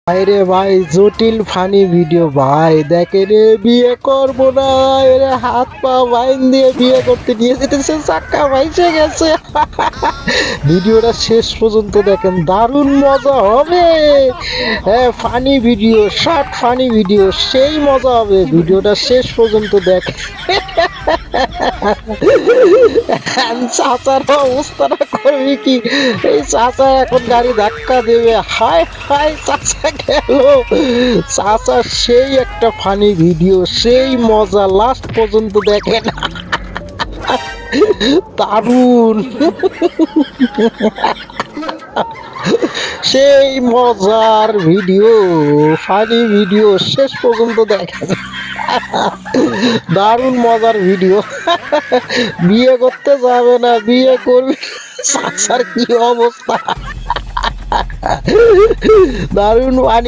আরে ভাই জটিল ফানি ভিডিও ভাই দেখে রে বিয়ে করবো না এরে হাত পা বাইন দিয়ে বিয়ে করতে নিয়ে যেতেছে চাক্কা ভাইসে গেছে ভিডিওটা শেষ পর্যন্ত দেখেন দারুণ মজা হবে। হ্যাঁ funny video short funny video সেই মজা হবে ভিডিওটা শেষ পর্যন্ত দেখেন। চাচার অবস্থাটা করবি কি এই চাচা এখন গাড়ি ধাক্কা দেবে হায় হায় চাচা গেল। চাচা সেই একটা ফানি ভিডিও সেই মজা লাস্ট পর্যন্ত দেখেন দারুণ সেই মজার ভিডিও ফানি ভিডিও শেষ পর্যন্ত দেখেন দারুণ মজার ভিডিও বিয়ে করতে যাবে না বিয়ে করবি চাচার কি অবস্থা দারুণ ফানি